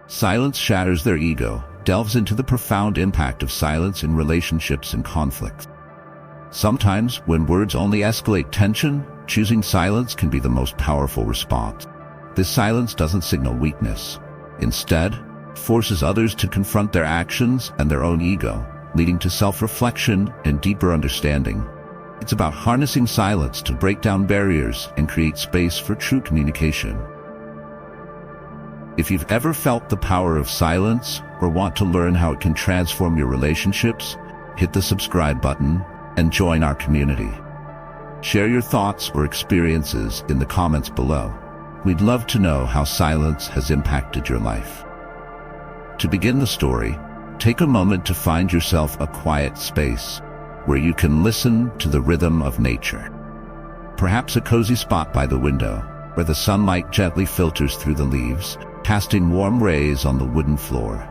Silence shatters their ego, delves into the profound impact of silence in relationships and conflicts. Sometimes, when words only escalate tension, choosing silence can be the most powerful response. This silence doesn't signal weakness. Instead, it forces others to confront their actions and their own ego, leading to self-reflection and deeper understanding. It's about harnessing silence to break down barriers and create space for true communication. If you've ever felt the power of silence or want to learn how it can transform your relationships, hit the subscribe button and join our community. Share your thoughts or experiences in the comments below. We'd love to know how silence has impacted your life. To begin the story, take a moment to find yourself a quiet space where you can listen to the rhythm of nature. Perhaps a cozy spot by the window, where the sunlight gently filters through the leaves, casting warm rays on the wooden floor.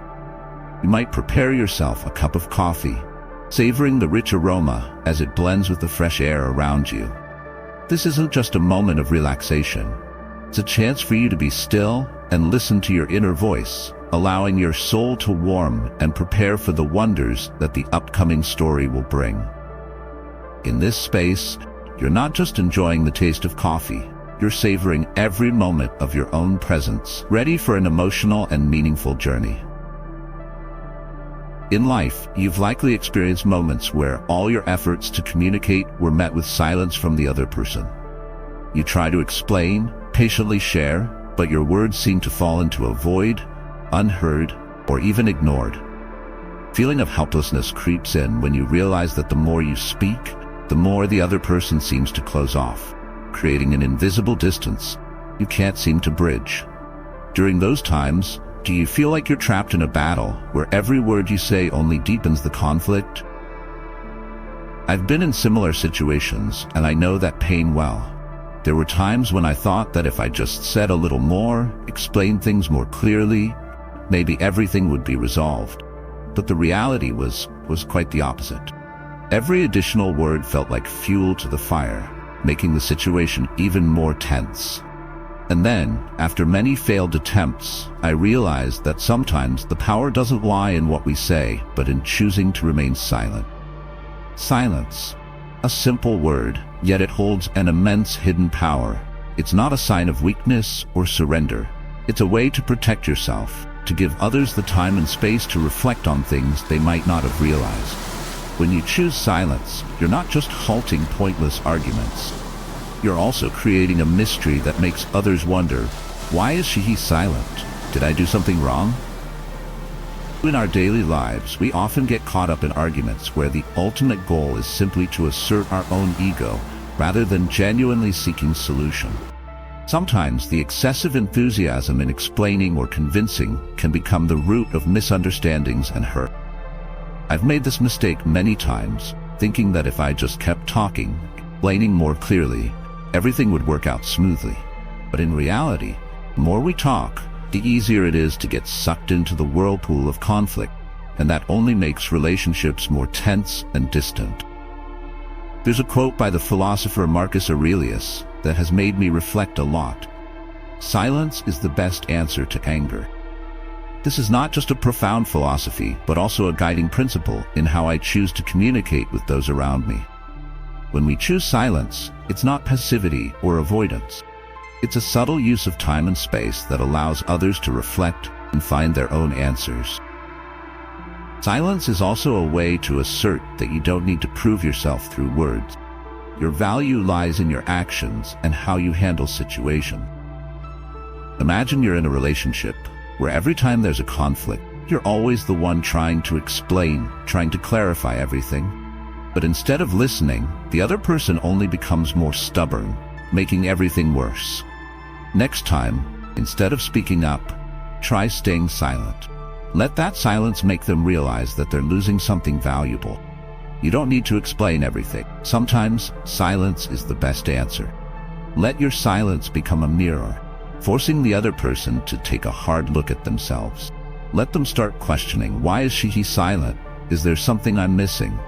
You might prepare yourself a cup of coffee, savoring the rich aroma as it blends with the fresh air around you. This isn't just a moment of relaxation. It's a chance for you to be still and listen to your inner voice, allowing your soul to warm and prepare for the wonders that the upcoming story will bring. In this space, you're not just enjoying the taste of coffee, you're savoring every moment of your own presence, ready for an emotional and meaningful journey. In life, you've likely experienced moments where all your efforts to communicate were met with silence from the other person. You try to explain, patiently share, but your words seem to fall into a void, unheard, or even ignored. Feeling of helplessness creeps in when you realize that the more you speak, the more the other person seems to close off, creating an invisible distance you can't seem to bridge. During those times, do you feel like you're trapped in a battle where every word you say only deepens the conflict? I've been in similar situations, and I know that pain well. There were times when I thought that if I just said a little more, explained things more clearly, maybe everything would be resolved. But the reality was quite the opposite. Every additional word felt like fuel to the fire, making the situation even more tense. And then, after many failed attempts, I realized that sometimes the power doesn't lie in what we say, but in choosing to remain silent. Silence. A simple word, yet it holds an immense hidden power. It's not a sign of weakness or surrender. It's a way to protect yourself, to give others the time and space to reflect on things they might not have realized. When you choose silence, you're not just halting pointless arguments. You're also creating a mystery that makes others wonder, why is he silent? Did I do something wrong? In our daily lives, we often get caught up in arguments where the ultimate goal is simply to assert our own ego, rather than genuinely seeking solution. Sometimes the excessive enthusiasm in explaining or convincing can become the root of misunderstandings and hurt. I've made this mistake many times, thinking that if I just kept talking, explaining more clearly, everything would work out smoothly. But in reality, the more we talk, the easier it is to get sucked into the whirlpool of conflict, and that only makes relationships more tense and distant. There's a quote by the philosopher Marcus Aurelius that has made me reflect a lot. Silence is the best answer to anger. This is not just a profound philosophy, but also a guiding principle in how I choose to communicate with those around me. When we choose silence, it's not passivity or avoidance. It's a subtle use of time and space that allows others to reflect and find their own answers. Silence is also a way to assert that you don't need to prove yourself through words. Your value lies in your actions and how you handle situations. Imagine you're in a relationship where every time there's a conflict, you're always the one trying to explain, trying to clarify everything. But instead of listening, the other person only becomes more stubborn, making everything worse. Next time, instead of speaking up, try staying silent. Let that silence make them realize that they're losing something valuable. You don't need to explain everything. Sometimes, silence is the best answer. Let your silence become a mirror, forcing the other person to take a hard look at themselves. Let them start questioning, why is he silent? Is there something I'm missing?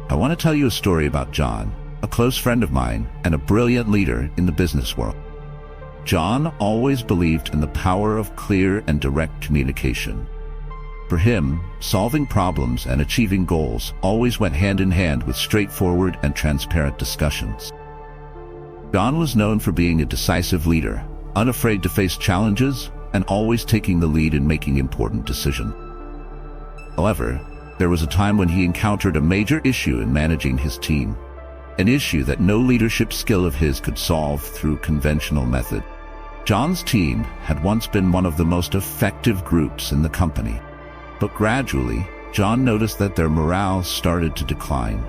I want to tell you a story about John, a close friend of mine and a brilliant leader in the business world. John always believed in the power of clear and direct communication. For him, solving problems and achieving goals always went hand in hand with straightforward and transparent discussions. John was known for being a decisive leader, unafraid to face challenges, and always taking the lead in making important decisions. However, there was a time when he encountered a major issue in managing his team, an issue that no leadership skill of his could solve through conventional method. John's team had once been one of the most effective groups in the company, but gradually, John noticed that their morale started to decline.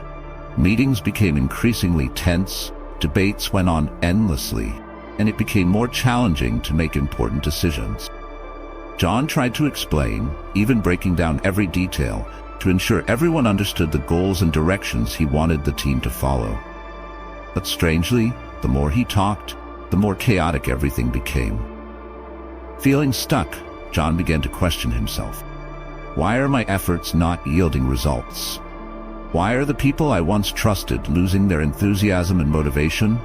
Meetings became increasingly tense, debates went on endlessly, and it became more challenging to make important decisions. John tried to explain, even breaking down every detail, to ensure everyone understood the goals and directions he wanted the team to follow. But strangely, the more he talked, the more chaotic everything became. Feeling stuck, John began to question himself. Why are my efforts not yielding results? Why are the people I once trusted losing their enthusiasm and motivation?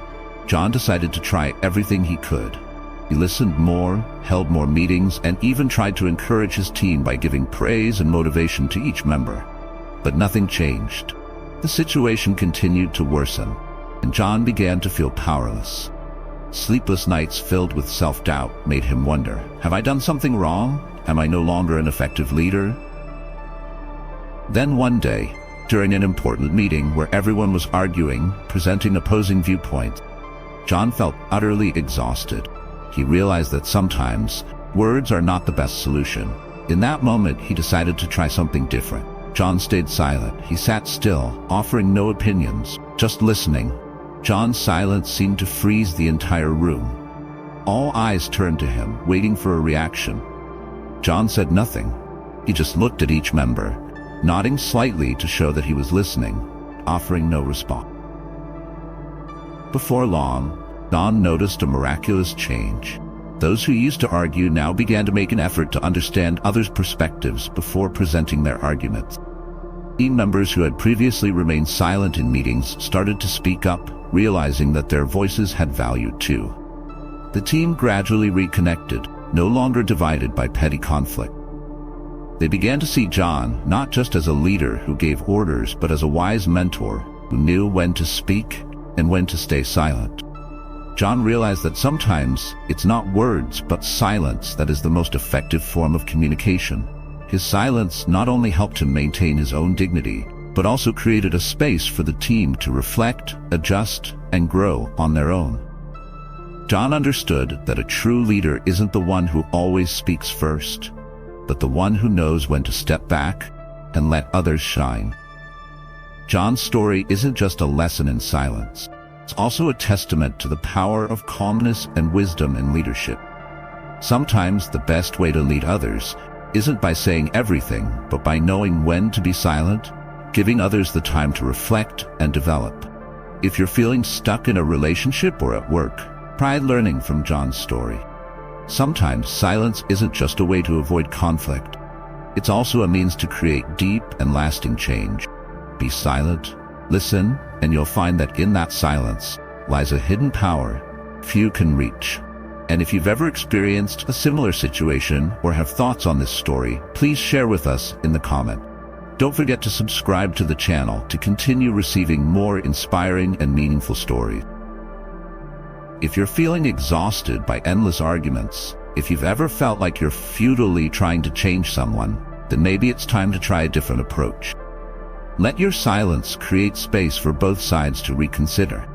John decided to try everything he could. He listened more, held more meetings, and even tried to encourage his team by giving praise and motivation to each member. But nothing changed. The situation continued to worsen, and John began to feel powerless. Sleepless nights filled with self-doubt made him wonder, have I done something wrong? Am I no longer an effective leader? Then one day, during an important meeting where everyone was arguing, presenting opposing viewpoints, John felt utterly exhausted. He realized that sometimes words are not the best solution. In that moment, he decided to try something different. John stayed silent. He sat still, offering no opinions, just listening. John's silence seemed to freeze the entire room. All eyes turned to him, waiting for a reaction. John said nothing. He just looked at each member, nodding slightly to show that he was listening, offering no response. Before long, John noticed a miraculous change. Those who used to argue now began to make an effort to understand others' perspectives before presenting their arguments. Team members who had previously remained silent in meetings started to speak up, realizing that their voices had value too. The team gradually reconnected, no longer divided by petty conflict. They began to see John not just as a leader who gave orders, but as a wise mentor who knew when to speak and when to stay silent. John realized that sometimes it's not words but silence that is the most effective form of communication. His silence not only helped him maintain his own dignity, but also created a space for the team to reflect, adjust, and grow on their own. John understood that a true leader isn't the one who always speaks first, but the one who knows when to step back and let others shine. John's story isn't just a lesson in silence. It's also a testament to the power of calmness and wisdom in leadership. Sometimes the best way to lead others isn't by saying everything, but by knowing when to be silent, giving others the time to reflect and develop. If you're feeling stuck in a relationship or at work, try learning from John's story. Sometimes silence isn't just a way to avoid conflict. It's also a means to create deep and lasting change. Be silent, listen, and you'll find that in that silence lies a hidden power few can reach. And if you've ever experienced a similar situation or have thoughts on this story, please share with us in the comment. Don't forget to subscribe to the channel to continue receiving more inspiring and meaningful stories. If you're feeling exhausted by endless arguments, if you've ever felt like you're futilely trying to change someone, then maybe it's time to try a different approach. Let your silence create space for both sides to reconsider,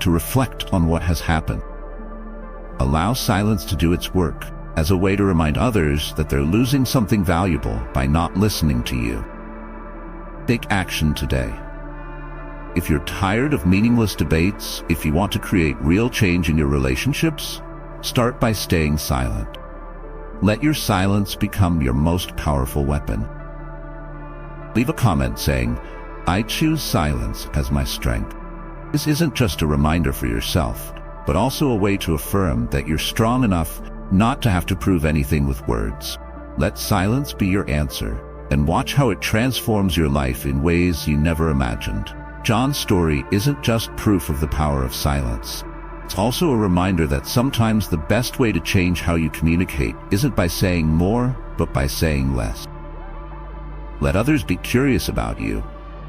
to reflect on what has happened. Allow silence to do its work as a way to remind others that they're losing something valuable by not listening to you. Take action today. If you're tired of meaningless debates, if you want to create real change in your relationships, start by staying silent. Let your silence become your most powerful weapon. Leave a comment saying, "I choose silence as my strength." This isn't just a reminder for yourself, but also a way to affirm that you're strong enough not to have to prove anything with words. Let silence be your answer, and watch how it transforms your life in ways you never imagined. John's story isn't just proof of the power of silence. It's also a reminder that sometimes the best way to change how you communicate isn't by saying more, but by saying less. Let others be curious about you.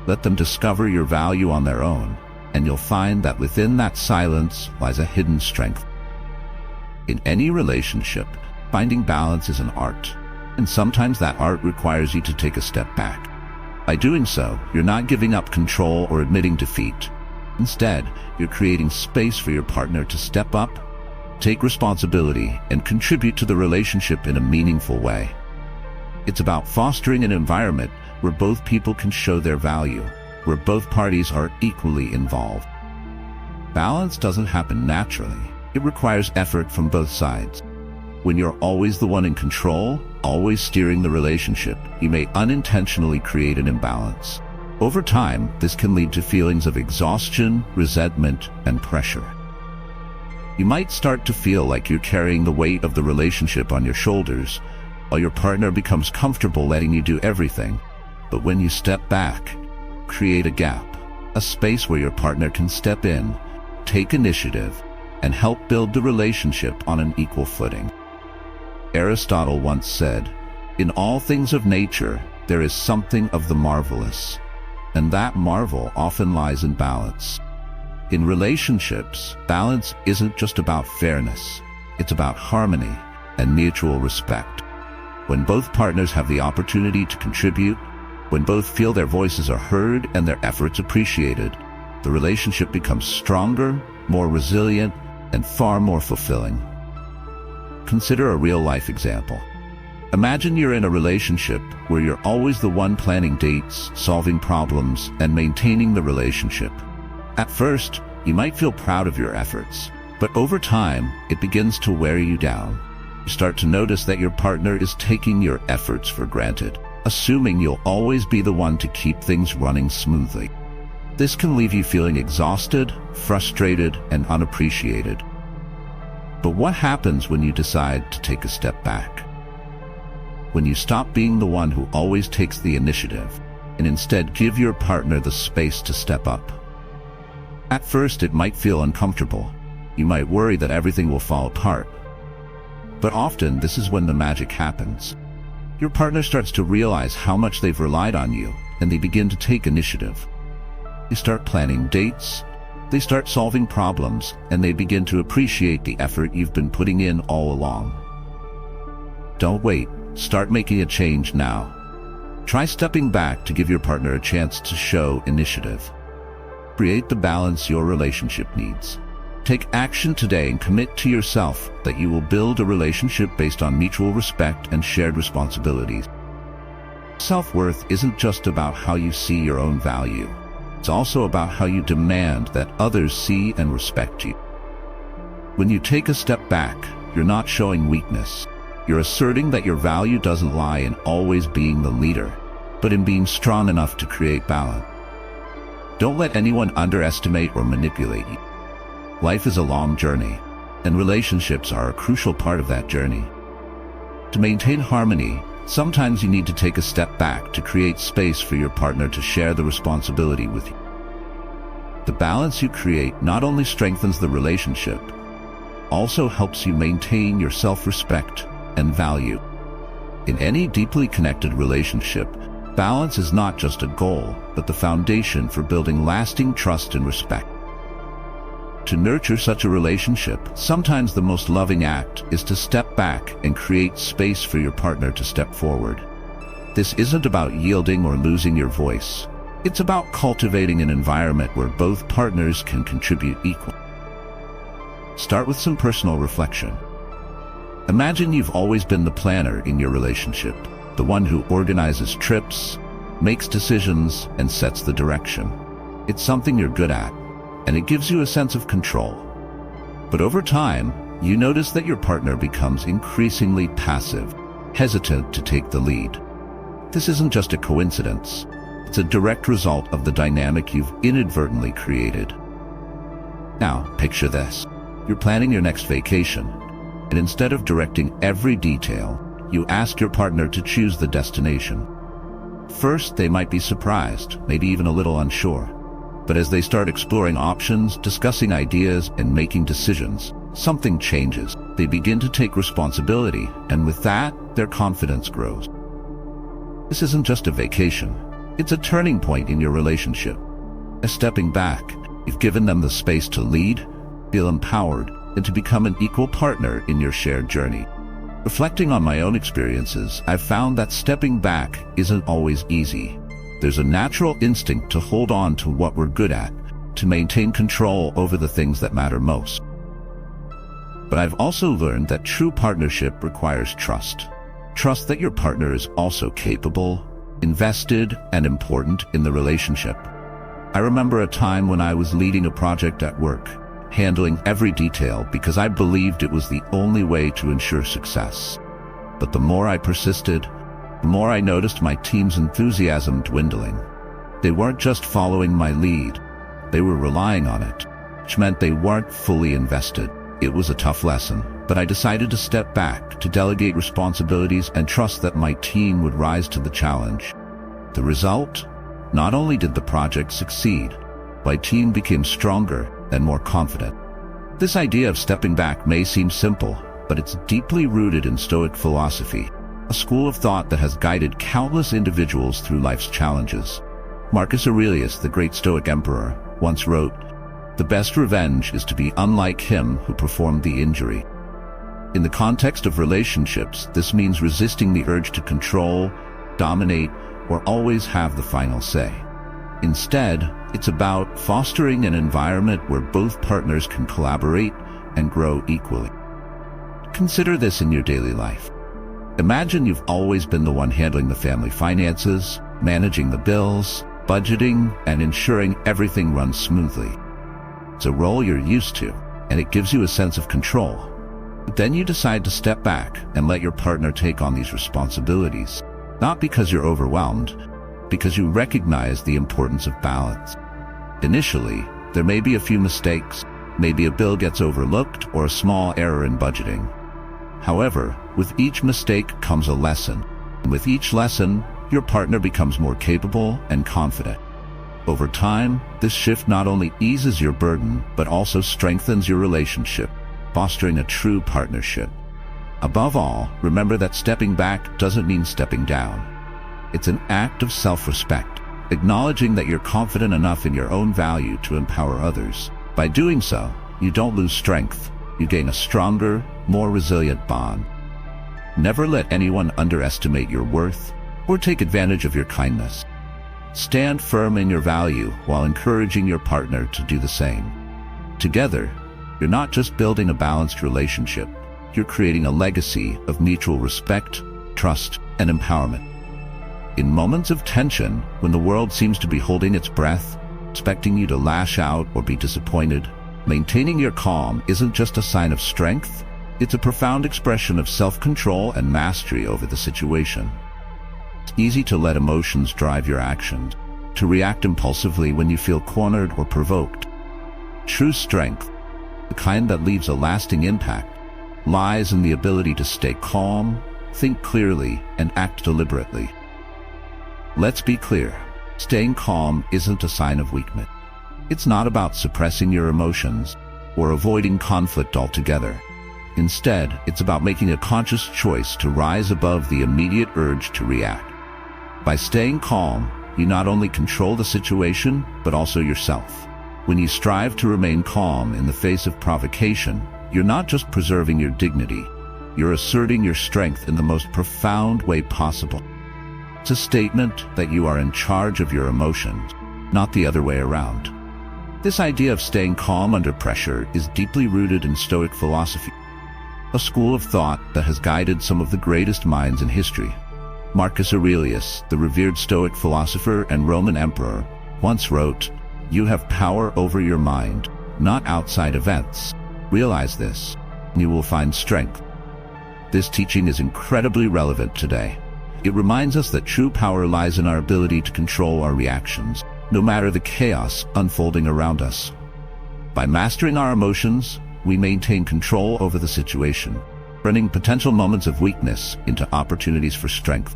Let them discover your value on their own, and you'll find that within that silence lies a hidden strength. In any relationship, finding balance is an art, and sometimes that art requires you to take a step back. By doing so, you're not giving up control or admitting defeat. Instead, you're creating space for your partner to step up, take responsibility, and contribute to the relationship in a meaningful way. It's about fostering an environment where both people can show their value, where both parties are equally involved. Balance doesn't happen naturally. It requires effort from both sides. When you're always the one in control, always steering the relationship, you may unintentionally create an imbalance. Over time, this can lead to feelings of exhaustion, resentment, and pressure. You might start to feel like you're carrying the weight of the relationship on your shoulders, while your partner becomes comfortable letting you do everything. But when you step back, create a gap, a space where your partner can step in, take initiative, and help build the relationship on an equal footing. Aristotle once said, "In all things of nature, there is something of the marvelous, and that marvel often lies in balance." In relationships, balance isn't just about fairness. It's about harmony and mutual respect. When both partners have the opportunity to contribute, when both feel their voices are heard and their efforts appreciated, the relationship becomes stronger, more resilient, and far more fulfilling. Consider a real-life example. Imagine you're in a relationship where you're always the one planning dates, solving problems, and maintaining the relationship. At first, you might feel proud of your efforts, but over time, it begins to wear you down. You start to notice that your partner is taking your efforts for granted, assuming you'll always be the one to keep things running smoothly. This can leave you feeling exhausted, frustrated, and unappreciated. But what happens when you decide to take a step back? When you stop being the one who always takes the initiative, and instead give your partner the space to step up. At first, it might feel uncomfortable. You might worry that everything will fall apart. But often, this is when the magic happens. Your partner starts to realize how much they've relied on you, and they begin to take initiative. They start planning dates, they start solving problems, and they begin to appreciate the effort you've been putting in all along. Don't wait. Start making a change now. Try stepping back to give your partner a chance to show initiative. Create the balance your relationship needs. Take action today and commit to yourself that you will build a relationship based on mutual respect and shared responsibilities. Self-worth isn't just about how you see your own value. It's also about how you demand that others see and respect you. When you take a step back, you're not showing weakness. You're asserting that your value doesn't lie in always being the leader, but in being strong enough to create balance. Don't let anyone underestimate or manipulate you. Life is a long journey, and relationships are a crucial part of that journey. To maintain harmony, sometimes you need to take a step back to create space for your partner to share the responsibility with you. The balance you create not only strengthens the relationship, also helps you maintain your self-respect and value. In any deeply connected relationship, balance is not just a goal, but the foundation for building lasting trust and respect. To nurture such a relationship, sometimes the most loving act is to step back and create space for your partner to step forward. This isn't about yielding or losing your voice. It's about cultivating an environment where both partners can contribute equally. Start with some personal reflection. Imagine you've always been the planner in your relationship, the one who organizes trips, makes decisions, and sets the direction. It's something you're good at, and it gives you a sense of control. But over time, you notice that your partner becomes increasingly passive, hesitant to take the lead. This isn't just a coincidence. It's a direct result of the dynamic you've inadvertently created. Now, picture this. You're planning your next vacation, and instead of directing every detail, you ask your partner to choose the destination. First, they might be surprised, maybe even a little unsure. But as they start exploring options, discussing ideas, and making decisions, something changes. They begin to take responsibility, and with that, their confidence grows. This isn't just a vacation. It's a turning point in your relationship. As stepping back, you've given them the space to lead, feel empowered, and to become an equal partner in your shared journey. Reflecting on my own experiences, I've found that stepping back isn't always easy. There's a natural instinct to hold on to what we're good at, to maintain control over the things that matter most. But I've also learned that true partnership requires trust. Trust that your partner is also capable, invested, and important in the relationship. I remember a time when I was leading a project at work, handling every detail because I believed it was the only way to ensure success. But the more I persisted, the more I noticed my team's enthusiasm dwindling. They weren't just following my lead, they were relying on it, which meant they weren't fully invested. It was a tough lesson, but I decided to step back, to delegate responsibilities and trust that my team would rise to the challenge. The result? Not only did the project succeed, my team became stronger and more confident. This idea of stepping back may seem simple, but it's deeply rooted in Stoic philosophy, a school of thought that has guided countless individuals through life's challenges. Marcus Aurelius, the great Stoic emperor, once wrote, "The best revenge is to be unlike him who performed the injury." In the context of relationships, this means resisting the urge to control, dominate, or always have the final say. Instead, it's about fostering an environment where both partners can collaborate and grow equally. Consider this in your daily life. Imagine you've always been the one handling the family finances, managing the bills, budgeting, and ensuring everything runs smoothly. It's a role you're used to, and it gives you a sense of control. But then you decide to step back and let your partner take on these responsibilities, not because you're overwhelmed, because you recognize the importance of balance. Initially, there may be a few mistakes, maybe a bill gets overlooked or a small error in budgeting. However, with each mistake comes a lesson, and with each lesson, your partner becomes more capable and confident. Over time, this shift not only eases your burden, but also strengthens your relationship, fostering a true partnership. Above all, remember that stepping back doesn't mean stepping down. It's an act of self-respect, acknowledging that you're confident enough in your own value to empower others. By doing so, you don't lose strength, you gain a stronger, more resilient bond. Never let anyone underestimate your worth or take advantage of your kindness. Stand firm in your value while encouraging your partner to do the same. Together, you're not just building a balanced relationship, you're creating a legacy of mutual respect, trust, and empowerment. In moments of tension, when the world seems to be holding its breath, expecting you to lash out or be disappointed, maintaining your calm isn't just a sign of strength, it's a profound expression of self-control and mastery over the situation. It's easy to let emotions drive your actions, to react impulsively when you feel cornered or provoked. True strength, the kind that leaves a lasting impact, lies in the ability to stay calm, think clearly, and act deliberately. Let's be clear, staying calm isn't a sign of weakness. It's not about suppressing your emotions or avoiding conflict altogether. Instead, it's about making a conscious choice to rise above the immediate urge to react. By staying calm, you not only control the situation, but also yourself. When you strive to remain calm in the face of provocation, you're not just preserving your dignity, you're asserting your strength in the most profound way possible. It's a statement that you are in charge of your emotions, not the other way around. This idea of staying calm under pressure is deeply rooted in Stoic philosophy, a school of thought that has guided some of the greatest minds in history. Marcus Aurelius, the revered Stoic philosopher and Roman emperor, once wrote, "You have power over your mind, not outside events. Realize this, and you will find strength." This teaching is incredibly relevant today. It reminds us that true power lies in our ability to control our reactions, no matter the chaos unfolding around us. By mastering our emotions, we maintain control over the situation, turning potential moments of weakness into opportunities for strength.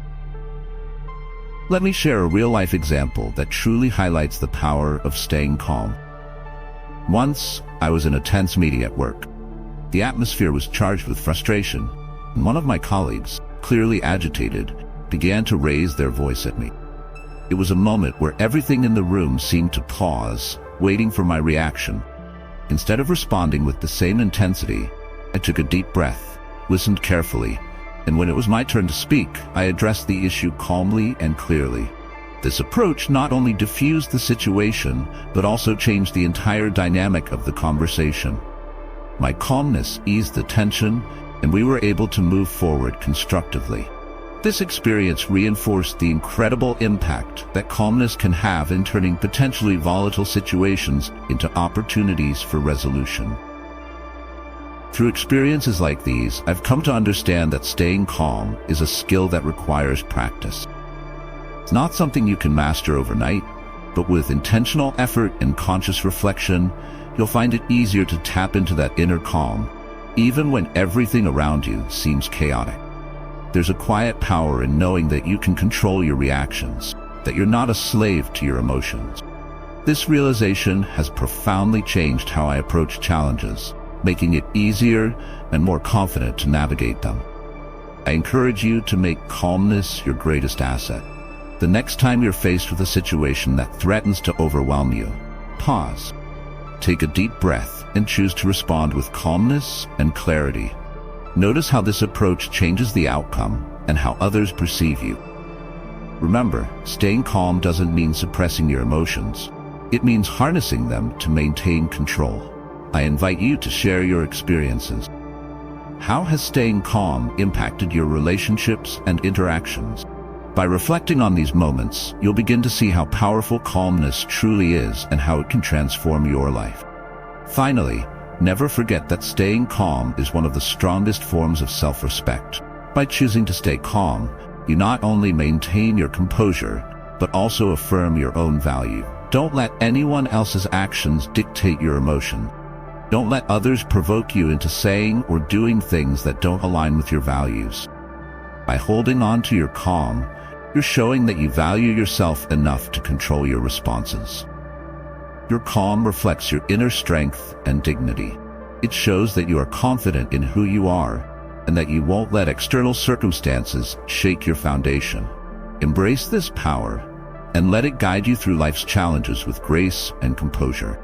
Let me share a real-life example that truly highlights the power of staying calm. Once, I was in a tense meeting at work. The atmosphere was charged with frustration, and one of my colleagues, clearly agitated, began to raise their voice at me. It was a moment where everything in the room seemed to pause, waiting for my reaction. Instead of responding with the same intensity, I took a deep breath, listened carefully, and when it was my turn to speak, I addressed the issue calmly and clearly. This approach not only diffused the situation, but also changed the entire dynamic of the conversation. My calmness eased the tension, and we were able to move forward constructively. This experience reinforced the incredible impact that calmness can have in turning potentially volatile situations into opportunities for resolution. Through experiences like these, I've come to understand that staying calm is a skill that requires practice. It's not something you can master overnight, but with intentional effort and conscious reflection, you'll find it easier to tap into that inner calm, even when everything around you seems chaotic. There's a quiet power in knowing that you can control your reactions, that you're not a slave to your emotions. This realization has profoundly changed how I approach challenges, making it easier and more confident to navigate them. I encourage you to make calmness your greatest asset. The next time you're faced with a situation that threatens to overwhelm you, pause. Take a deep breath and choose to respond with calmness and clarity. Notice how this approach changes the outcome and how others perceive you. Remember, staying calm doesn't mean suppressing your emotions. It means harnessing them to maintain control. I invite you to share your experiences. How has staying calm impacted your relationships and interactions? By reflecting on these moments, you'll begin to see how powerful calmness truly is and how it can transform your life. Finally, never forget that staying calm is one of the strongest forms of self-respect. By choosing to stay calm, you not only maintain your composure, but also affirm your own value. Don't let anyone else's actions dictate your emotion. Don't let others provoke you into saying or doing things that don't align with your values. By holding on to your calm, you're showing that you value yourself enough to control your responses. Your calm reflects your inner strength and dignity. It shows that you are confident in who you are and that you won't let external circumstances shake your foundation. Embrace this power and let it guide you through life's challenges with grace and composure.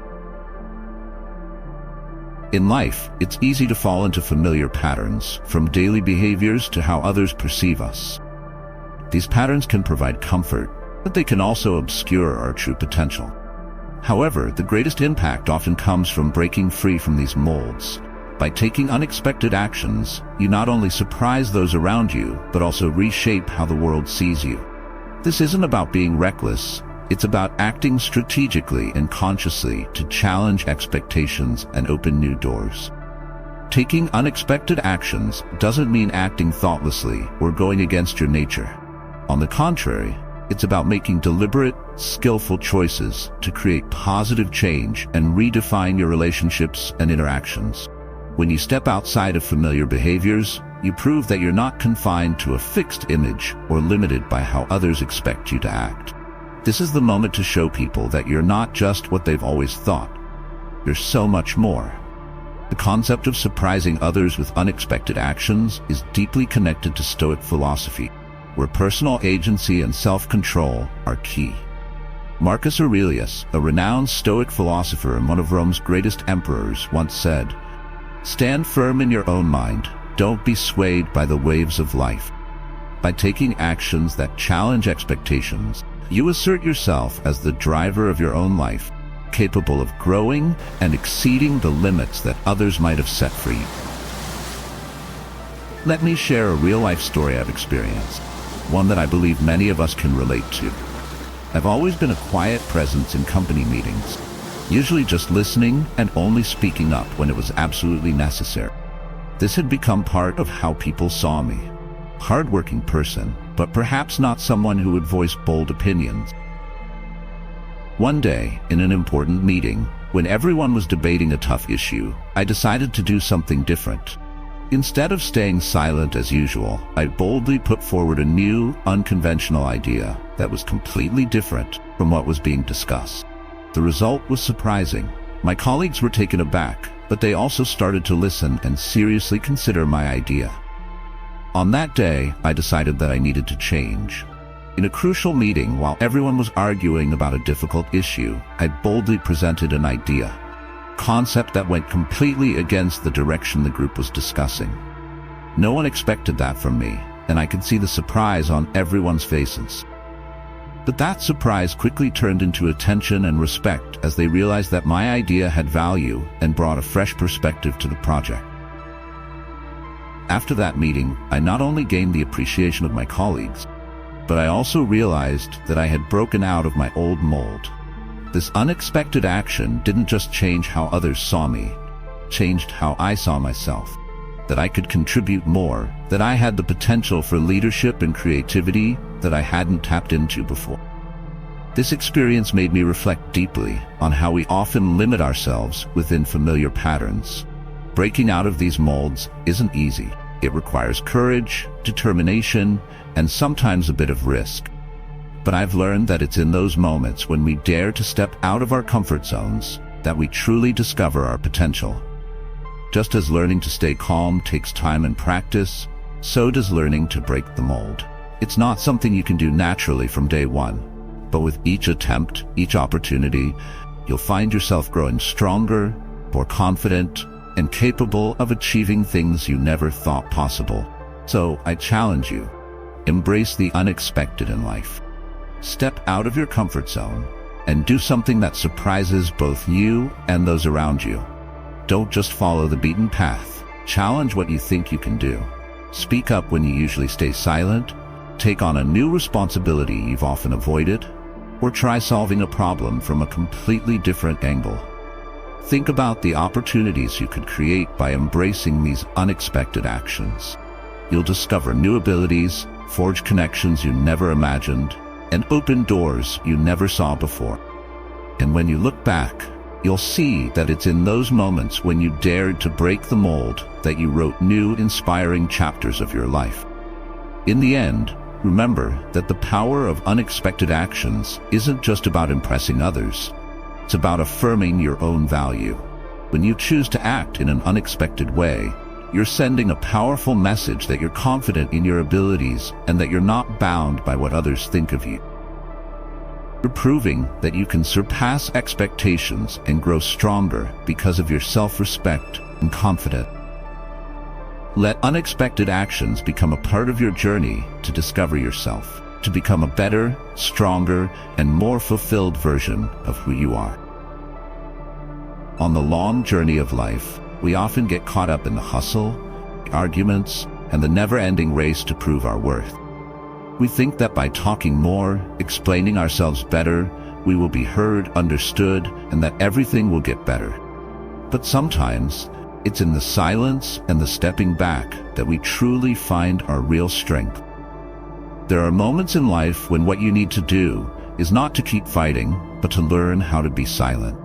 In life, it's easy to fall into familiar patterns, from daily behaviors to how others perceive us. These patterns can provide comfort, but they can also obscure our true potential. However, the greatest impact often comes from breaking free from these molds. By taking unexpected actions, you not only surprise those around you, but also reshape how the world sees you. This isn't about being reckless. It's about acting strategically and consciously to challenge expectations and open new doors. Taking unexpected actions doesn't mean acting thoughtlessly or going against your nature. On the contrary, it's about making deliberate, skillful choices to create positive change and redefine your relationships and interactions. When you step outside of familiar behaviors, you prove that you're not confined to a fixed image or limited by how others expect you to act. This is the moment to show people that you're not just what they've always thought. You're so much more. The concept of surprising others with unexpected actions is deeply connected to Stoic philosophy, where personal agency and self-control are key. Marcus Aurelius, a renowned Stoic philosopher and one of Rome's greatest emperors, once said, "Stand firm in your own mind. Don't be swayed by the waves of life." By taking actions that challenge expectations, you assert yourself as the driver of your own life, capable of growing and exceeding the limits that others might have set for you. Let me share a real-life story I've experienced, one that I believe many of us can relate to. I've always been a quiet presence in company meetings, usually just listening and only speaking up when it was absolutely necessary. This had become part of how people saw me. Hardworking person, but perhaps not someone who would voice bold opinions. One day, in an important meeting, when everyone was debating a tough issue, I decided to do something different. Instead of staying silent as usual, I boldly put forward a new, unconventional idea that was completely different from what was being discussed. The result was surprising. My colleagues were taken aback, but they also started to listen and seriously consider my idea. On that day, I decided that I needed to change. In a crucial meeting, while everyone was arguing about a difficult issue, I boldly presented an idea, a concept that went completely against the direction the group was discussing. No one expected that from me, and I could see the surprise on everyone's faces. But that surprise quickly turned into attention and respect as they realized that my idea had value and brought a fresh perspective to the project. After that meeting, I not only gained the appreciation of my colleagues, but I also realized that I had broken out of my old mold. This unexpected action didn't just change how others saw me, it changed how I saw myself. That I could contribute more, that I had the potential for leadership and creativity that I hadn't tapped into before. This experience made me reflect deeply on how we often limit ourselves within familiar patterns. Breaking out of these molds isn't easy. It requires courage, determination, and sometimes a bit of risk. But I've learned that it's in those moments when we dare to step out of our comfort zones that we truly discover our potential. Just as learning to stay calm takes time and practice, so does learning to break the mold. It's not something you can do naturally from day one, but with each attempt, each opportunity, you'll find yourself growing stronger, more confident, and capable of achieving things you never thought possible. So I challenge you, embrace the unexpected in life. Step out of your comfort zone and do something that surprises both you and those around you. Don't just follow the beaten path. Challenge what you think you can do. Speak up when you usually stay silent. Take on a new responsibility you've often avoided, or try solving a problem from a completely different angle. Think about the opportunities you could create by embracing these unexpected actions. You'll discover new abilities, forge connections you never imagined, and open doors you never saw before. And when you look back, you'll see that it's in those moments when you dared to break the mold that you wrote new, inspiring chapters of your life. In the end, remember that the power of unexpected actions isn't just about impressing others. It's about affirming your own value. When you choose to act in an unexpected way, you're sending a powerful message that you're confident in your abilities and that you're not bound by what others think of you. You're proving that you can surpass expectations and grow stronger because of your self-respect and confidence. Let unexpected actions become a part of your journey to discover yourself, to become a better, stronger, and more fulfilled version of who you are. On the long journey of life, we often get caught up in the hustle, the arguments, and the never-ending race to prove our worth. We think that by talking more, explaining ourselves better, we will be heard, understood, and that everything will get better. But sometimes, it's in the silence and the stepping back that we truly find our real strength. There are moments in life when what you need to do is not to keep fighting, but to learn how to be silent.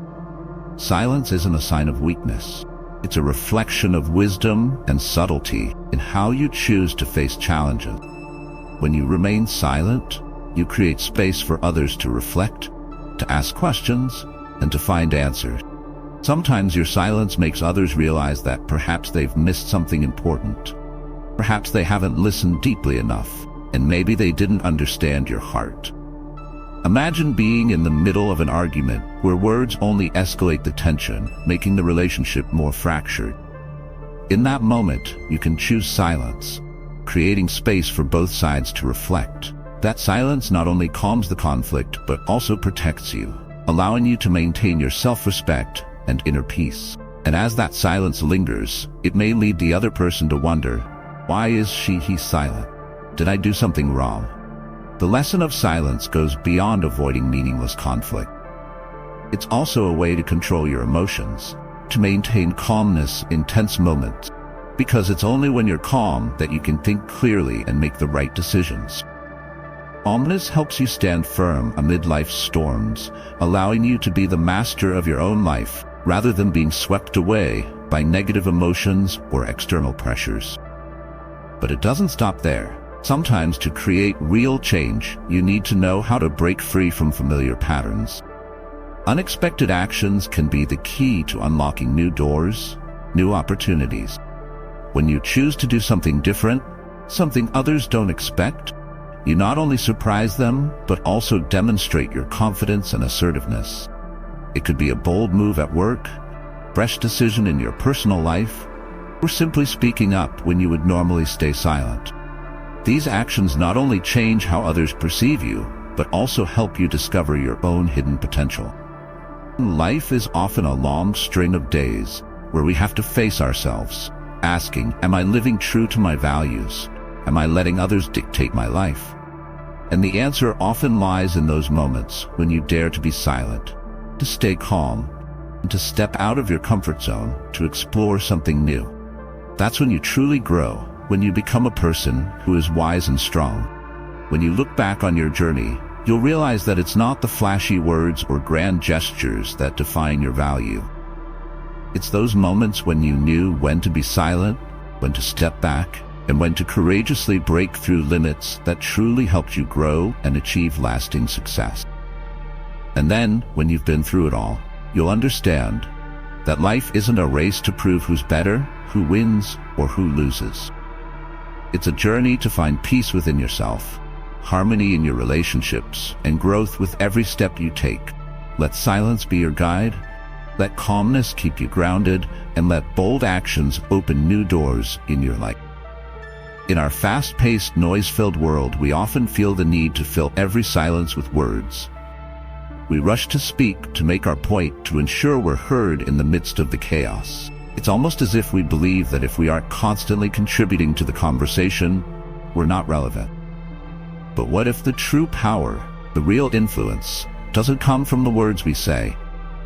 Silence isn't a sign of weakness. It's a reflection of wisdom and subtlety in how you choose to face challenges. When you remain silent, you create space for others to reflect, to ask questions, and to find answers. Sometimes your silence makes others realize that perhaps they've missed something important. Perhaps they haven't listened deeply enough, and maybe they didn't understand your heart. Imagine being in the middle of an argument where words only escalate the tension, making the relationship more fractured. In that moment, you can choose silence, creating space for both sides to reflect. That silence not only calms the conflict, but also protects you, allowing you to maintain your self-respect and inner peace. And as that silence lingers, it may lead the other person to wonder, why is he silent? Did I do something wrong? The lesson of silence goes beyond avoiding meaningless conflict. It's also a way to control your emotions, to maintain calmness in tense moments, because it's only when you're calm that you can think clearly and make the right decisions. Calmness helps you stand firm amid life's storms, allowing you to be the master of your own life rather than being swept away by negative emotions or external pressures. But it doesn't stop there. Sometimes to create real change, you need to know how to break free from familiar patterns. Unexpected actions can be the key to unlocking new doors, new opportunities. When you choose to do something different, something others don't expect, you not only surprise them, but also demonstrate your confidence and assertiveness. It could be a bold move at work, fresh decision in your personal life, or simply speaking up when you would normally stay silent. These actions not only change how others perceive you, but also help you discover your own hidden potential. Life is often a long string of days where we have to face ourselves, asking, am I living true to my values? Am I letting others dictate my life? And the answer often lies in those moments when you dare to be silent, to stay calm, and to step out of your comfort zone to explore something new. That's when you truly grow, when you become a person who is wise and strong. When you look back on your journey, you'll realize that it's not the flashy words or grand gestures that define your value. It's those moments when you knew when to be silent, when to step back, and when to courageously break through limits that truly helped you grow and achieve lasting success. And then, when you've been through it all, you'll understand that life isn't a race to prove who's better, who wins, or who loses. It's a journey to find peace within yourself, harmony in your relationships, and growth with every step you take. Let silence be your guide, let calmness keep you grounded, and let bold actions open new doors in your life. In our fast-paced, noise-filled world, we often feel the need to fill every silence with words. We rush to speak, to make our point, to ensure we're heard in the midst of the chaos. It's almost as if we believe that if we aren't constantly contributing to the conversation, we're not relevant. But what if the true power, the real influence, doesn't come from the words we say,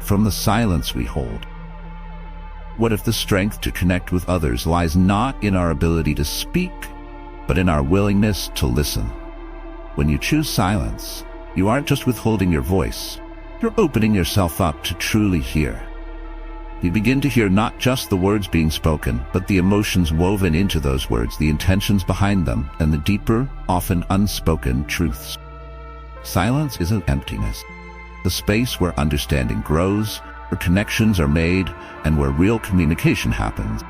from the silence we hold? What if the strength to connect with others lies not in our ability to speak, but in our willingness to listen? When you choose silence, you aren't just withholding your voice, you're opening yourself up to truly hear. You begin to hear not just the words being spoken, but the emotions woven into those words, the intentions behind them, and the deeper, often unspoken truths. Silence isn't emptiness. The space where understanding grows, where connections are made, and where real communication happens.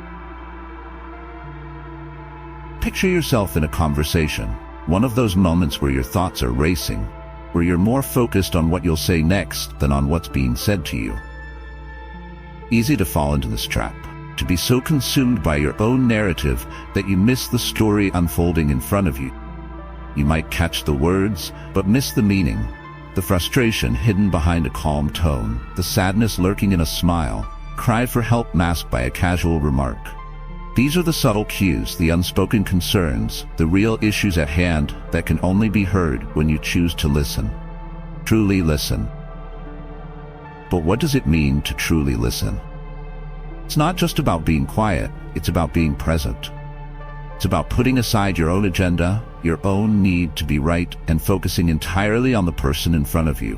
Picture yourself in a conversation, one of those moments where your thoughts are racing, where you're more focused on what you'll say next than on what's being said to you. Easy to fall into this trap, to be so consumed by your own narrative that you miss the story unfolding in front of you. You might catch the words, but miss the meaning, the frustration hidden behind a calm tone, the sadness lurking in a smile, cry for help masked by a casual remark. These are the subtle cues, the unspoken concerns, the real issues at hand that can only be heard when you choose to listen. Truly listen. But what does it mean to truly listen? It's not just about being quiet, it's about being present. It's about putting aside your own agenda, your own need to be right, and focusing entirely on the person in front of you.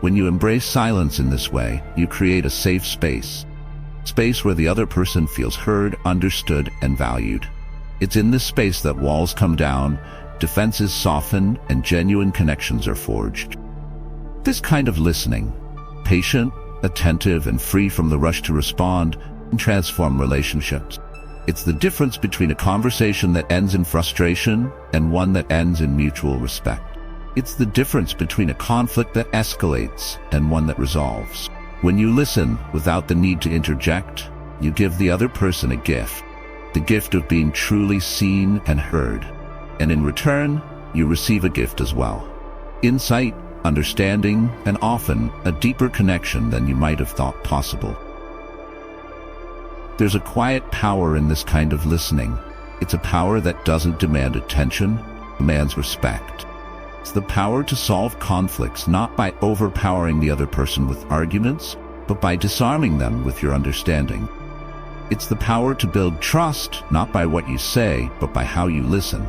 When you embrace silence in this way, you create a safe space where the other person feels heard, understood, and valued. It's in this space that walls come down, defenses soften, and genuine connections are forged. This kind of listening, patient, attentive, and free from the rush to respond, can transform relationships. It's the difference between a conversation that ends in frustration and one that ends in mutual respect. It's the difference between a conflict that escalates and one that resolves. When you listen without the need to interject, you give the other person a gift, the gift of being truly seen and heard. And in return, you receive a gift as well. Insight, understanding, and often a deeper connection than you might have thought possible. There's a quiet power in this kind of listening. It's a power that doesn't demand attention, demands respect. It's the power to solve conflicts not by overpowering the other person with arguments, but by disarming them with your understanding. It's the power to build trust not by what you say, but by how you listen.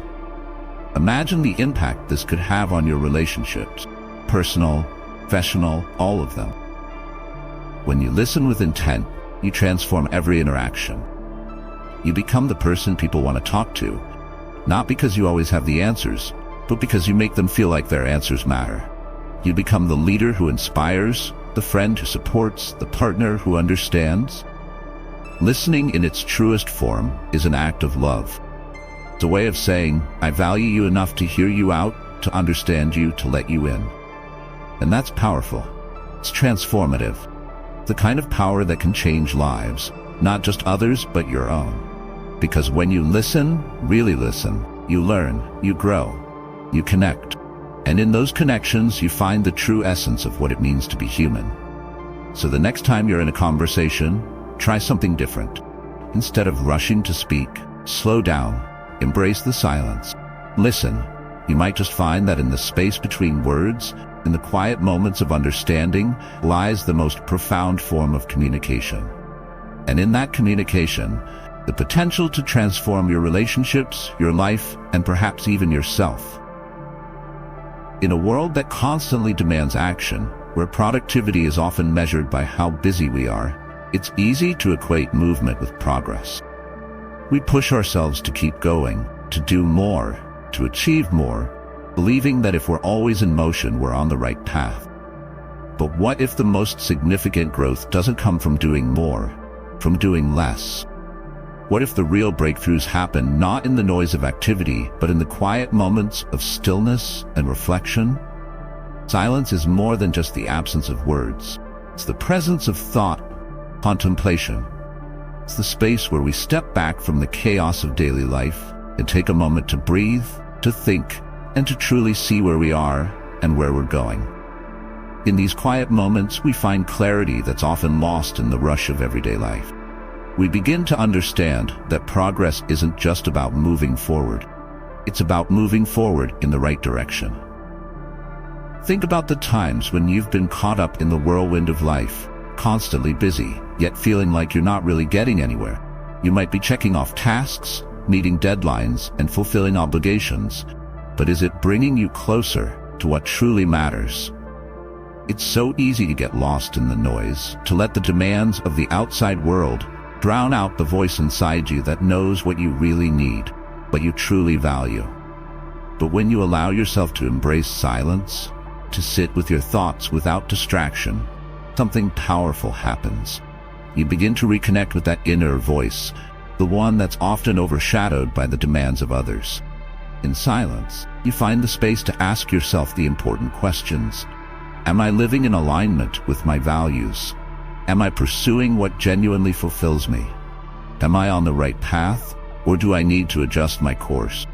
Imagine the impact this could have on your relationships, personal, professional, all of them. When you listen with intent, you transform every interaction. You become the person people want to talk to, Not because you always have the answers, but because you make them feel like their answers matter. You become the leader who inspires, the friend who supports, the partner who understands. Listening in its truest form is an act of love. It's a way of saying, I value you enough to hear you out, to understand you, to let you in. And that's powerful. It's transformative. The kind of power that can change lives, not just others, but your own. Because when you listen, really listen, you learn, you grow, you connect. And in those connections, you find the true essence of what it means to be human. So the next time you're in a conversation, try something different. Instead of rushing to speak, slow down, embrace the silence. Listen. You might just find that in the space between words, in the quiet moments of understanding, lies the most profound form of communication. And in that communication, the potential to transform your relationships, your life, and perhaps even yourself. In a world that constantly demands action, where productivity is often measured by how busy we are, it's easy to equate movement with progress. We push ourselves to keep going, to do more, to achieve more, believing that if we're always in motion, we're on the right path. But what if the most significant growth doesn't come from doing more, from doing less? What if the real breakthroughs happen not in the noise of activity, but in the quiet moments of stillness and reflection? Silence is more than just the absence of words. It's the presence of thought, contemplation. It's the space where we step back from the chaos of daily life and take a moment to breathe, to think, and to truly see where we are and where we're going. In these quiet moments, we find clarity that's often lost in the rush of everyday life. We begin to understand that progress isn't just about moving forward. It's about moving forward in the right direction. Think about the times when you've been caught up in the whirlwind of life, constantly busy, yet feeling like you're not really getting anywhere. You might be checking off tasks, meeting deadlines, and fulfilling obligations, but is it bringing you closer to what truly matters? It's so easy to get lost in the noise, to let the demands of the outside world drown out the voice inside you that knows what you really need, what you truly value. But when you allow yourself to embrace silence, to sit with your thoughts without distraction, something powerful happens. You begin to reconnect with that inner voice, the one that's often overshadowed by the demands of others. In silence, you find the space to ask yourself the important questions. Am I living in alignment with my values? Am I pursuing what genuinely fulfills me? Am I on the right path, or do I need to adjust my course?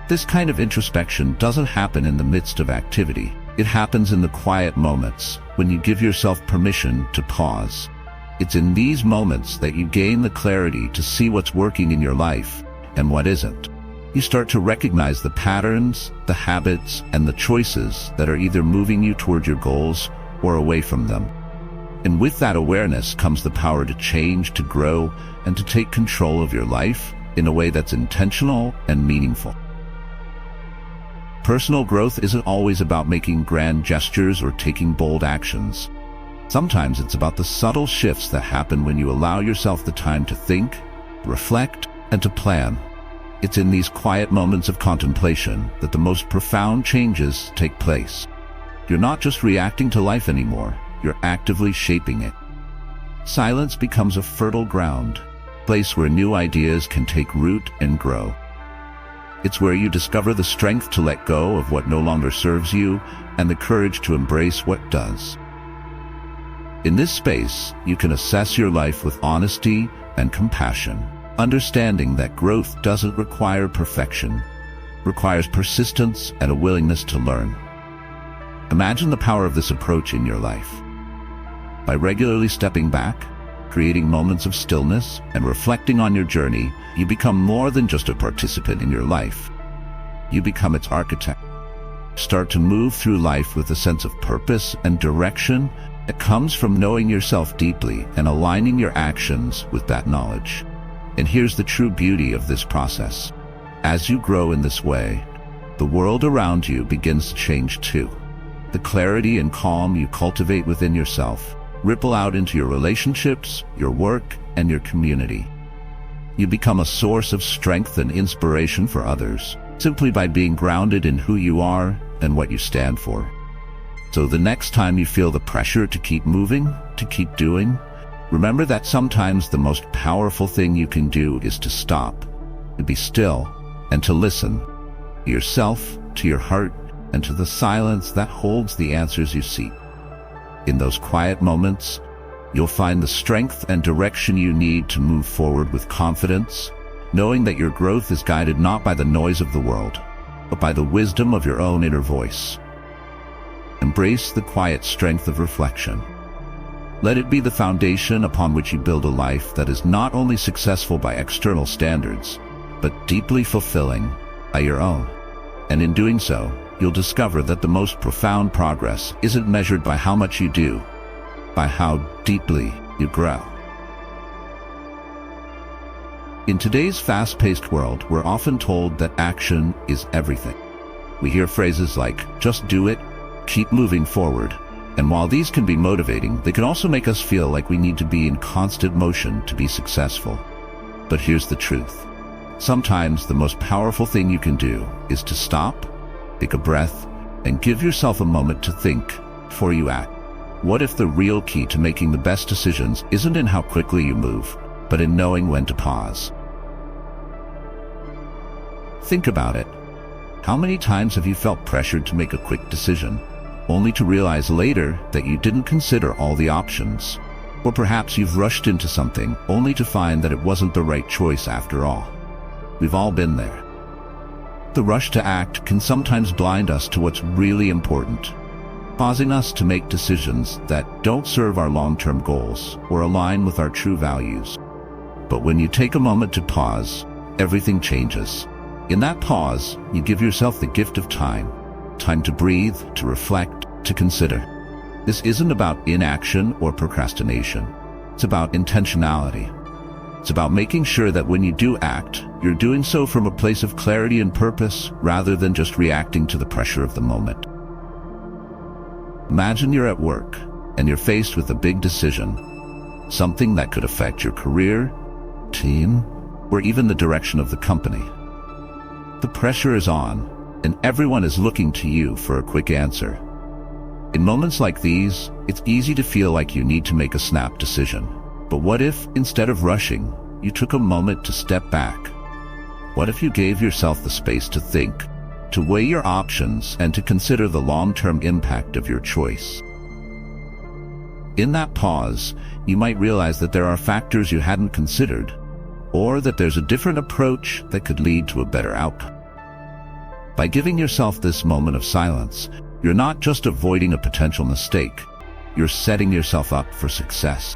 This kind of introspection doesn't happen in the midst of activity. It happens in the quiet moments, when you give yourself permission to pause. It's in these moments that you gain the clarity to see what's working in your life and what isn't. You start to recognize the patterns, the habits, and the choices that are either moving you toward your goals or away from them. And with that awareness comes the power to change, to grow, and to take control of your life in a way that's intentional and meaningful. Personal growth isn't always about making grand gestures or taking bold actions. Sometimes it's about the subtle shifts that happen when you allow yourself the time to think, reflect, and to plan. It's in these quiet moments of contemplation that the most profound changes take place. You're not just reacting to life anymore, you're actively shaping it. Silence becomes a fertile ground, a place where new ideas can take root and grow. It's where you discover the strength to let go of what no longer serves you and the courage to embrace what does. In this space, you can assess your life with honesty and compassion, understanding that growth doesn't require perfection, it requires persistence and a willingness to learn. Imagine the power of this approach in your life. By regularly stepping back, creating moments of stillness, and reflecting on your journey, you become more than just a participant in your life. You become its architect. Start to move through life with a sense of purpose and direction that comes from knowing yourself deeply and aligning your actions with that knowledge. And here's the true beauty of this process. As you grow in this way, the world around you begins to change too. The clarity and calm you cultivate within yourself ripple out into your relationships, your work, and your community. You become a source of strength and inspiration for others, simply by being grounded in who you are and what you stand for. So the next time you feel the pressure to keep moving, to keep doing, remember that sometimes the most powerful thing you can do is to stop, to be still, and to listen to yourself, to your heart, and to the silence that holds the answers you seek. In those quiet moments, you'll find the strength and direction you need to move forward with confidence, knowing that your growth is guided not by the noise of the world, but by the wisdom of your own inner voice. Embrace the quiet strength of reflection. Let it be the foundation upon which you build a life that is not only successful by external standards, but deeply fulfilling by your own. And in doing so, you'll discover that the most profound progress isn't measured by how much you do, by how deeply you grow. In today's fast-paced world, we're often told that action is everything. We hear phrases like, just do it, keep moving forward. And while these can be motivating, they can also make us feel like we need to be in constant motion to be successful. But here's the truth. Sometimes the most powerful thing you can do is to stop, take a breath, and give yourself a moment to think before you act. What if the real key to making the best decisions isn't in how quickly you move, but in knowing when to pause? Think about it. How many times have you felt pressured to make a quick decision, only to realize later that you didn't consider all the options? Or perhaps you've rushed into something only to find that it wasn't the right choice after all. We've all been there. The rush to act can sometimes blind us to what's really important, causing us to make decisions that don't serve our long-term goals or align with our true values. But when you take a moment to pause, everything changes. In that pause, you give yourself the gift of time to breathe, to reflect, to consider. This isn't about inaction or procrastination. It's about intentionality. It's about making sure that when you do act, you're doing so from a place of clarity and purpose rather than just reacting to the pressure of the moment. Imagine you're at work and you're faced with a big decision, something that could affect your career, team, or even the direction of the company. The pressure is on, and everyone is looking to you for a quick answer. In moments like these, it's easy to feel like you need to make a snap decision. But what if, instead of rushing, you took a moment to step back? What if you gave yourself the space to think, to weigh your options, and to consider the long-term impact of your choice? In that pause, you might realize that there are factors you hadn't considered, or that there's a different approach that could lead to a better outcome. By giving yourself this moment of silence, you're not just avoiding a potential mistake, you're setting yourself up for success.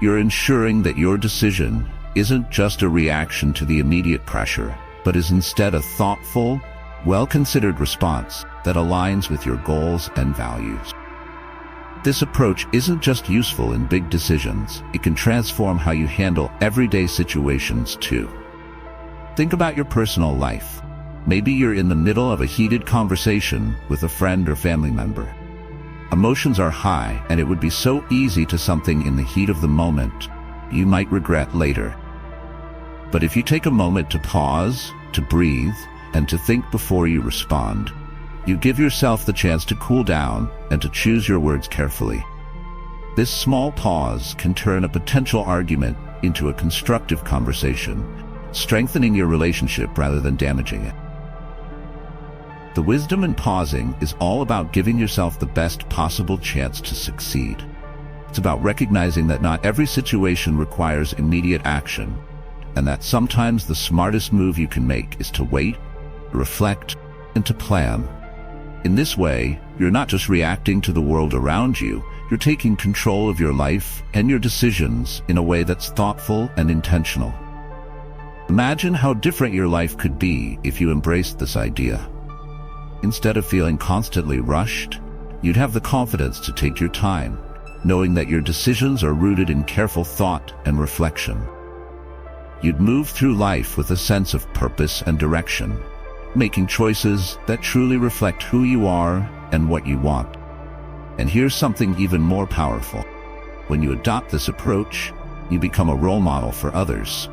You're ensuring that your decision isn't just a reaction to the immediate pressure, but is instead a thoughtful, well-considered response that aligns with your goals and values. This approach isn't just useful in big decisions, it can transform how you handle everyday situations too. Think about your personal life. Maybe you're in the middle of a heated conversation with a friend or family member. Emotions are high, and it would be so easy to something in the heat of the moment you might regret later. But if you take a moment to pause, to breathe, and to think before you respond, you give yourself the chance to cool down and to choose your words carefully. This small pause can turn a potential argument into a constructive conversation, strengthening your relationship rather than damaging it. The wisdom in pausing is all about giving yourself the best possible chance to succeed. It's about recognizing that not every situation requires immediate action, and that sometimes the smartest move you can make is to wait, reflect, and to plan. In this way, you're not just reacting to the world around you, you're taking control of your life and your decisions in a way that's thoughtful and intentional. Imagine how different your life could be if you embraced this idea. Instead of feeling constantly rushed, you'd have the confidence to take your time, knowing that your decisions are rooted in careful thought and reflection. You'd move through life with a sense of purpose and direction, making choices that truly reflect who you are and what you want. And here's something even more powerful. When you adopt this approach, you become a role model for others.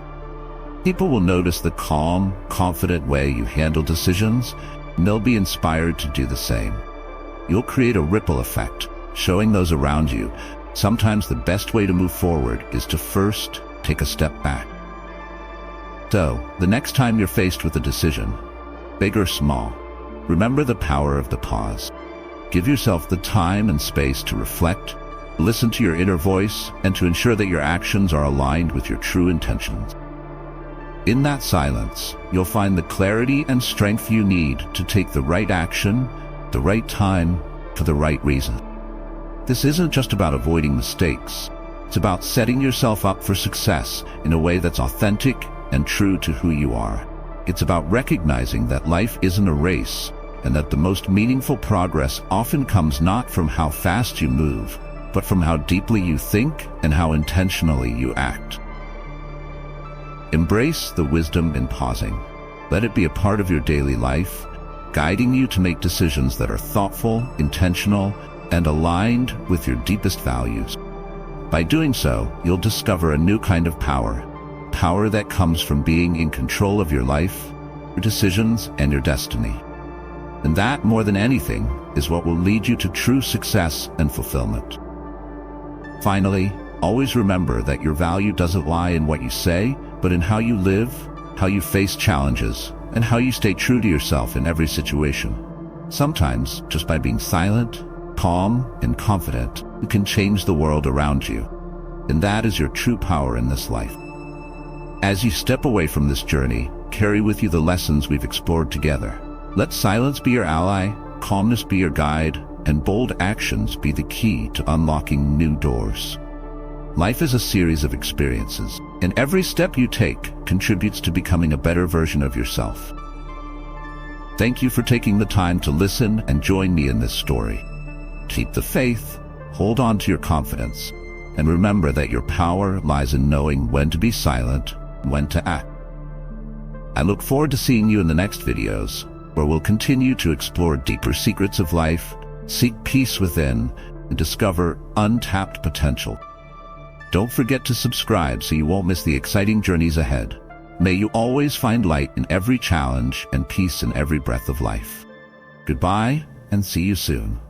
People will notice the calm, confident way you handle decisions, and they'll be inspired to do the same. You'll create a ripple effect, showing those around you sometimes the best way to move forward is to first take a step back. So, the next time you're faced with a decision, big or small, remember the power of the pause. Give yourself the time and space to reflect, listen to your inner voice, and to ensure that your actions are aligned with your true intentions. In that silence, you'll find the clarity and strength you need to take the right action, the right time, for the right reason. This isn't just about avoiding mistakes. It's about setting yourself up for success in a way that's authentic and true to who you are. It's about recognizing that life isn't a race, and that the most meaningful progress often comes not from how fast you move, but from how deeply you think and how intentionally you act. Embrace the wisdom in pausing. Let it be a part of your daily life, guiding you to make decisions that are thoughtful, intentional, and aligned with your deepest values. By doing so, you'll discover a new kind of power that comes from being in control of your life, your decisions, and your destiny. And that, more than anything, is what will lead you to true success and fulfillment. Finally, always remember that your value doesn't lie in what you say, but in how you live, how you face challenges, and how you stay true to yourself in every situation. Sometimes, just by being silent, calm, and confident, you can change the world around you. And that is your true power in this life. As you step away from this journey, carry with you the lessons we've explored together. Let silence be your ally, calmness be your guide, and bold actions be the key to unlocking new doors. Life is a series of experiences, and every step you take contributes to becoming a better version of yourself. Thank you for taking the time to listen and join me in this story. Keep the faith, hold on to your confidence, and remember that your power lies in knowing when to be silent, when to act. I look forward to seeing you in the next videos, where we'll continue to explore deeper secrets of life, seek peace within, and discover untapped potential. Don't forget to subscribe so you won't miss the exciting journeys ahead. May you always find light in every challenge and peace in every breath of life. Goodbye, and see you soon.